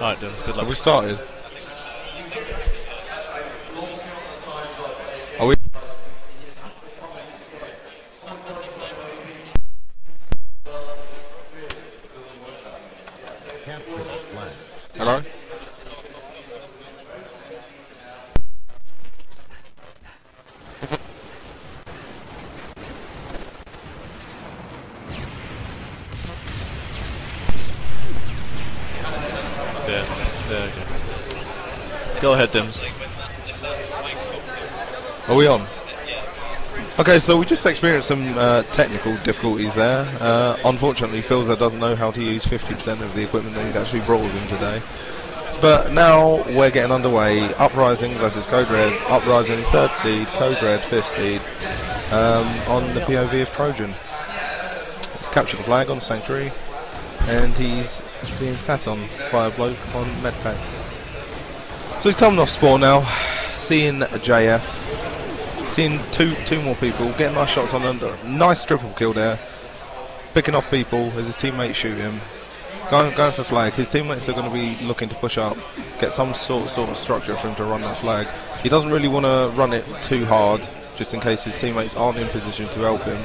Alright, then. Good luck. Have we started? Are we? Hello? There we go. Go ahead, Dims. Are we on? Okay, so we just experienced some technical difficulties there. Unfortunately, Philza doesn't know how to use 50% of the equipment that he's actually brought with him today. But now we're getting underway. Uprising versus CodeRed. Uprising 3rd seed, CodeRed 5th seed, on the POV of Trojan. He's captured the flag on Sanctuary, and he's being sat on by a bloke on Medpack. So he's coming off spawn now, seeing JF, seeing two more people, getting nice shots on under. Nice triple kill there, picking off people as his teammates shoot him. Going for flag. His teammates are going to be looking to push up, get some sort of structure for him to run that flag. He doesn't really want to run it too hard, just in case his teammates aren't in position to help him.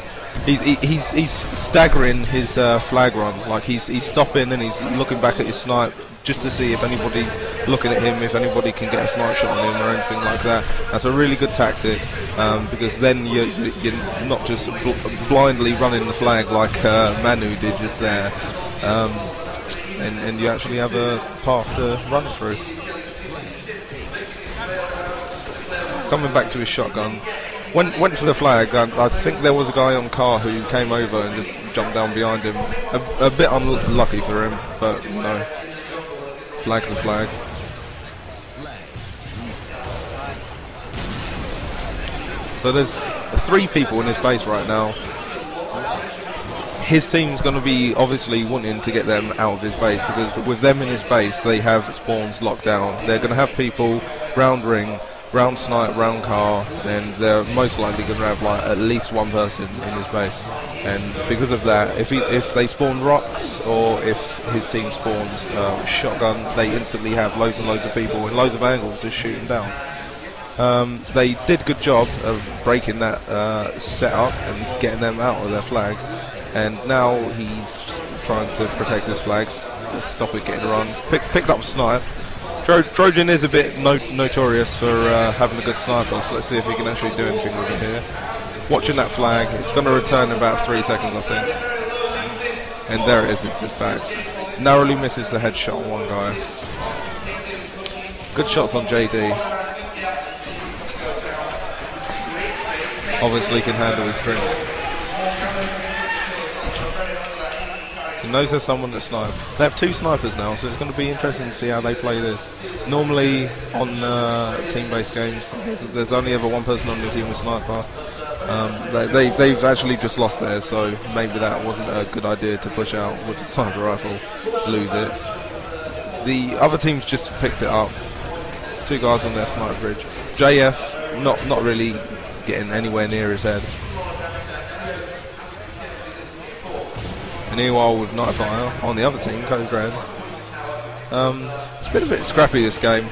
He's staggering his flag run. Like he's stopping and he's looking back at his snipe just to see if anybody's looking at him, if anybody can get a snipe shot on him or anything like that. That's a really good tactic, because then you're not just blindly running the flag like Manu did just there. And you actually have a path to run through. He's coming back to his shotgun. Went for the flag. I think there was a guy on car who came over and just jumped down behind him. A bit unlucky for him, but no. Flag's a flag. So there's 3 people in his base right now. His team's going to be obviously wanting to get them out of his base, because with them in his base they have spawns locked down. They're going to have people round ring, round snipe, round car, and they're most likely going to have like at least one person in his base. And because of that, if they spawn rocks or if his team spawns shotgun, they instantly have loads and loads of people and loads of angles to shoot him down. They did a good job of breaking that setup and getting them out of their flag. And now he's trying to protect his flags, stop it getting run. Picked up snipe. Trojan is a bit notorious for having a good sniper, so let's see if he can actually do anything with it here. Watching that flag, it's going to return in about 3 seconds, I think. And there it is, it's just back. Narrowly misses the headshot on one guy. Good shots on JD. Obviously can handle his drink. He knows there's someone to snipe. They have 2 snipers now, so it's going to be interesting to see how they play this. Normally on team-based games, there's only ever one person on the team with sniper. They've actually just lost theirs, so maybe that wasn't a good idea to push out with the sniper rifle, lose it. The other team's just picked it up. There's 2 guys on their sniper bridge. JF not really getting anywhere near his head. Meanwhile with Nightfire on the other team, CodeRed. It's been a bit scrappy this game.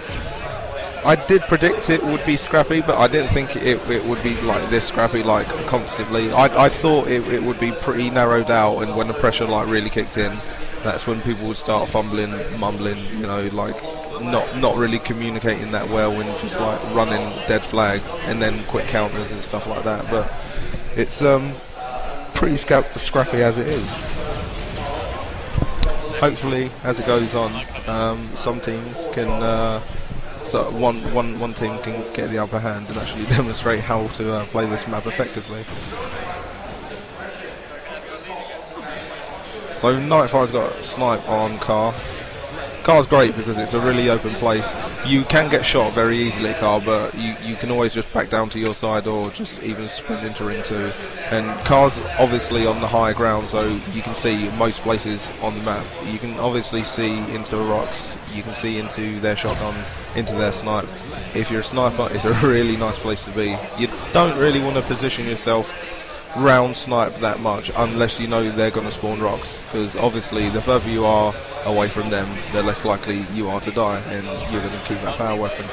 I did predict it would be scrappy, but I didn't think it would be like this scrappy, like constantly. I thought it would be pretty narrowed out, and when the pressure like really kicked in, that's when people would start fumbling, mumbling, you know, like not really communicating that well, and just like running dead flags and then quick counters and stuff like that. But it's pretty scrappy as it is. Hopefully, as it goes on, some teams can, so one team can get the upper hand and actually demonstrate how to play this map effectively. So Nightfire's got a snipe on car. Car's great because it's a really open place. You can get shot very easily at car, but you can always just back down to your side or just even sprint into ring 2. And car's obviously on the high ground, so you can see most places on the map. You can obviously see into rocks, you can see into their shotgun, into their snipe. If you're a sniper, it's a really nice place to be. You don't really want to position yourself round snipe that much unless you know they're going to spawn rocks, because obviously the further you are away from them, the less likely you are to die, and you're going to keep that power weapon.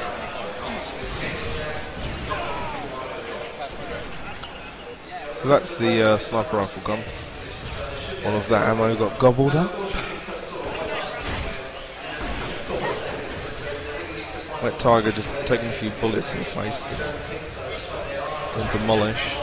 So that's the sniper rifle gun. All of that ammo got gobbled up. Wet Tiger just taking a few bullets in the face and demolish.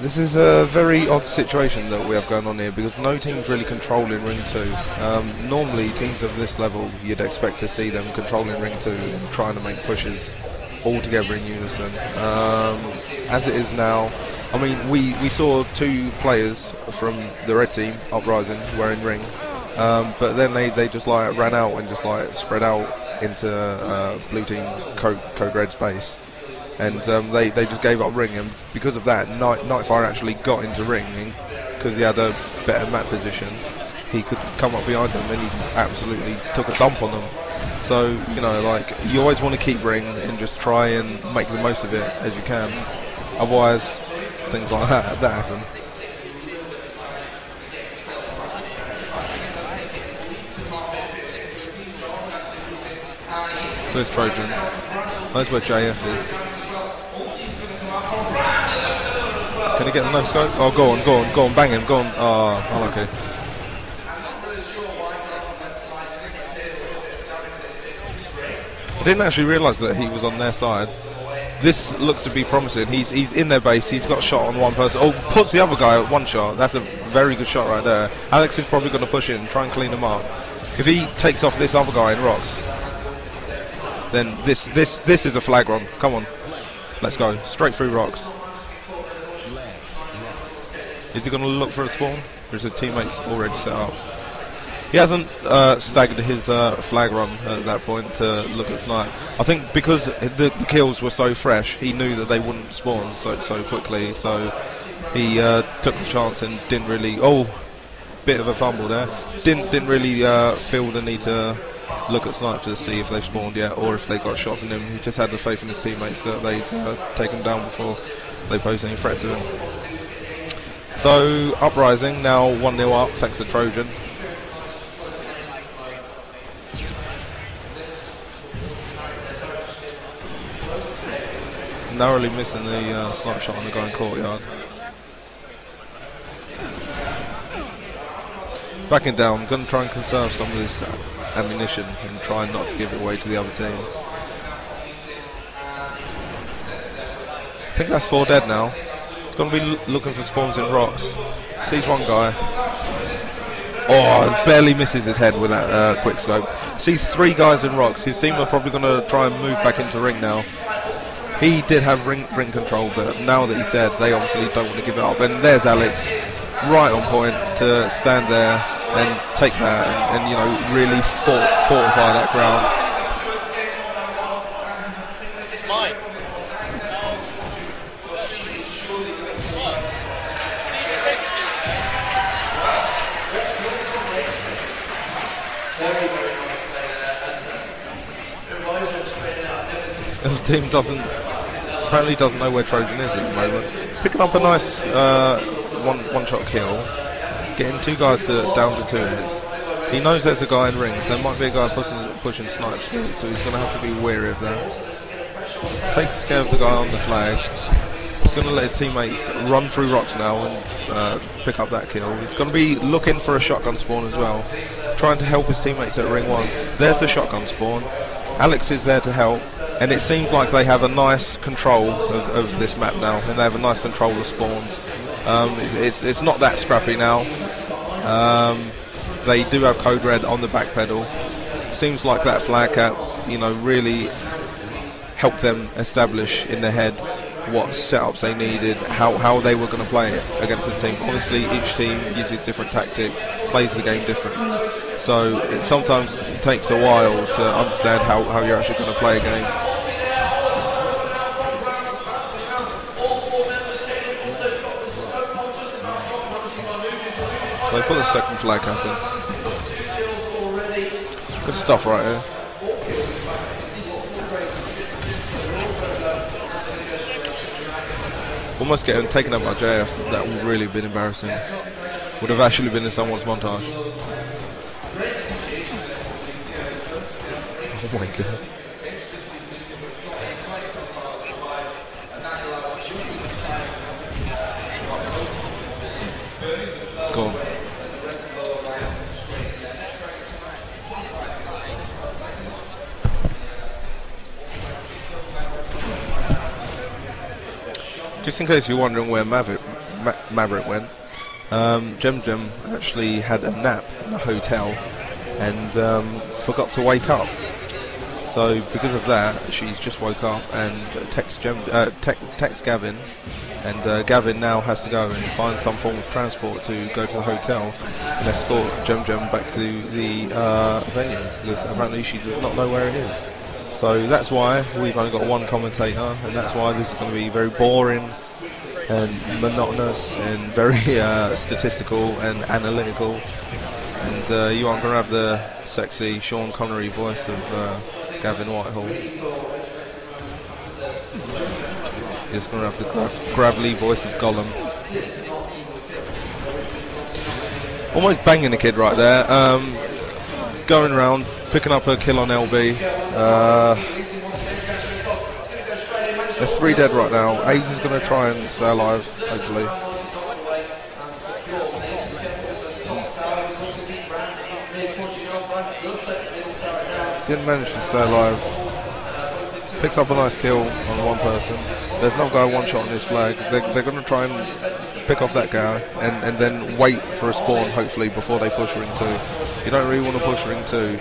This is a very odd situation that we have going on here, because no team's really controlling Ring 2. Normally teams of this level, you'd expect to see them controlling Ring 2 and trying to make pushes all together in unison. As it is now, I mean, we saw 2 players from the red team, Uprising, were in Ring, but then they just like ran out and just like spread out into blue team CodeRed's base. And they just gave up Ring, and because of that, Nightfire actually got into Ring, because he had a better map position. He could come up behind them, and he just absolutely took a dump on them. So, you know, like, you always want to keep Ring and just try and make the most of it as you can. Otherwise, things like that happen. So it's Trojan. That's where JS is. Can he get the no scope? Oh, go on, bang him, go on. Oh, unlucky. I didn't actually realise that he was on their side. This looks to be promising. He's in their base, he's got a shot on one person. Oh, puts the other guy at one shot. That's a very good shot right there. Alex is probably going to push in, try and clean him up. If he takes off this other guy in rocks, then this is a flag run. Come on, let's go straight through rocks. Is he going to look for a spawn, or is the teammates already set up? He hasn't staggered his flag run at that point to look at snipe. I think because the kills were so fresh, he knew that they wouldn't spawn so quickly. So he took the chance and didn't really. Oh, bit of a fumble there. Didn't really feel the need to look at snipe to see if they've spawned yet, or if they got shots in him. He just had the faith in his teammates that they'd take him down before they posed any threat to him. So Uprising now 1-0 up thanks to Trojan. Narrowly missing the snipe shot on the guy in courtyard. Backing down, going to try and conserve some of this ammunition and try not to give it away to the other team. I think that's 4 dead now. Going to be looking for spawns in rocks. Sees one guy. Oh, barely misses his head with that quick scope. Sees 3 guys in rocks. His team are probably going to try and move back into Ring now. He did have ring control, but now that he's dead, they obviously don't want to give it up. And there's Alex, right on point to stand there and take that and you know, really fortify that ground. It's mine. The team apparently doesn't know where Trojan is at the moment. Picking up a nice one-shot kill, getting 2 guys down to 2 hits. He knows there's a guy in rings. There might be a guy pushing snipes, so he's going to have to be wary of that. Takes care of the guy on the flag. He's going to let his teammates run through rocks now and pick up that kill. He's going to be looking for a shotgun spawn as well, trying to help his teammates at ring 1. There's the shotgun spawn. Alex is there to help, and it seems like they have a nice control of this map now, and they have a nice control of spawns. It's not that scrappy now. They do have CodeRed on the back pedal. Seems like that flag cap, you know, really helped them establish in their head what setups they needed, how they were going to play it against this team. Obviously, each team uses different tactics, plays the game differently. So it sometimes takes a while to understand how you're actually going to play a game. put the second flag cap in. Good stuff right here. Almost getting taken up by JF. That would really have been embarrassing. Would have actually been in someone's montage. Oh my god. Go on. Just in case you're wondering where Maverick went, Jem actually had a nap in a hotel and forgot to wake up. So because of that, she's just woke up and text Gavin, and Gavin now has to go and find some form of transport to go to the hotel and escort Jem back to the venue, because apparently she does not know where it is. So that's why we've only got one commentator, and that's why this is going to be very boring and monotonous and very statistical and analytical. And you aren't going to have the sexy Sean Connery voice of Gavin Whitehall. You're just going to have the gravelly voice of Gollum. Almost banging the kid right there. Going around, picking up her kill on LB. There's 3 dead right now. Ace is going to try and stay alive, hopefully. Didn't manage to stay alive. Picks up a nice kill on one person. There's no guy one shot on this flag. They're going to try and pick off that guy and then wait for a spawn, hopefully, before they push ring 2. You don't really want to push ring 2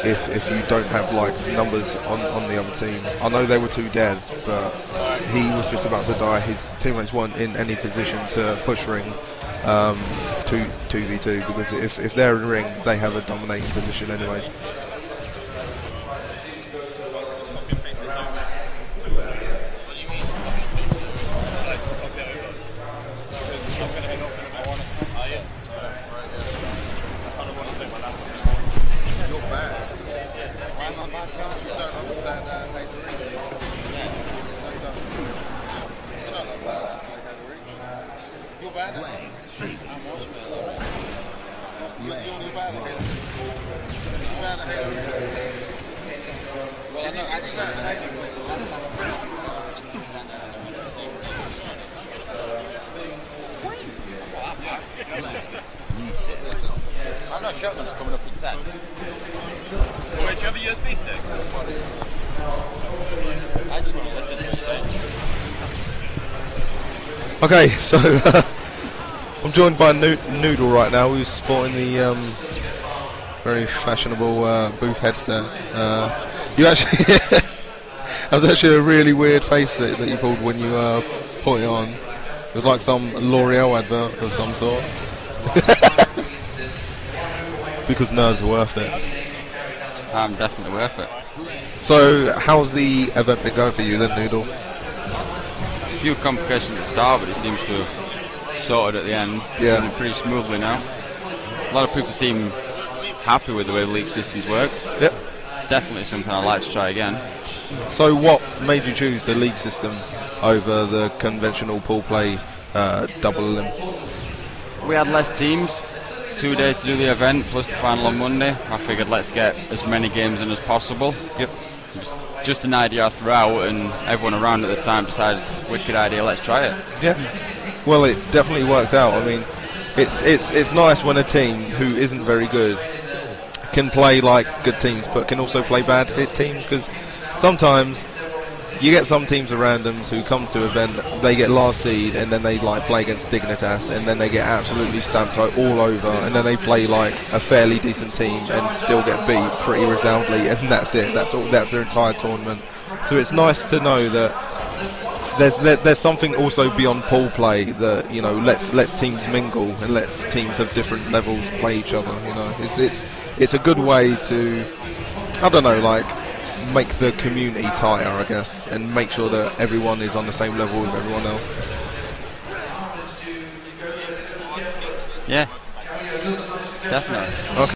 if you don't have like numbers on the other team. I know they were 2 dead, but he was just about to die. His teammates weren't in any position to push ring 2v2, because if they're in ring, they have a dominating position anyways. I'm not shotgun's coming up in 10. Wait, do you have a USB stick? I just want to listen to what you're saying. Okay, so I'm joined by Noodle right now, who's sporting the very fashionable booth headset. You actually, that was actually a really weird face that you pulled when you put it on. It was like some L'Oreal advert of some sort. Because nerds are worth it. I'm definitely worth it. So, how's the event been going for you then, Noodle? A few complications at the start, but it seems to have sorted at the end. Yeah. Running pretty smoothly now. A lot of people seem happy with the way the league systems works. Yep. Definitely something I'd like to try again. So, what made you choose the league system over the conventional pool play double limb? We had less teams. 2 days to do the event, plus the final on Monday. I figured let's get as many games in as possible. Yep. Just an idea I threw out, and everyone around at the time decided, wicked idea, let's try it. Yeah. Well, it definitely worked out. I mean, it's nice when a team who isn't very good can play like good teams, but can also play bad hit teams, because sometimes you get some teams of randoms who come to event, they get last seed, and then they like play against Dignitas, and then they get absolutely stamped out all over, and then they play like a fairly decent team and still get beat pretty resoundingly, and that's it. That's all. That's their entire tournament. So it's nice to know that there's something also beyond pool play, that, you know, lets teams mingle and lets teams of different levels play each other. You know, it's a good way to, I don't know, like, make the community tighter, I guess, and make sure that everyone is on the same level as everyone else. Yeah, Definitely. Okay.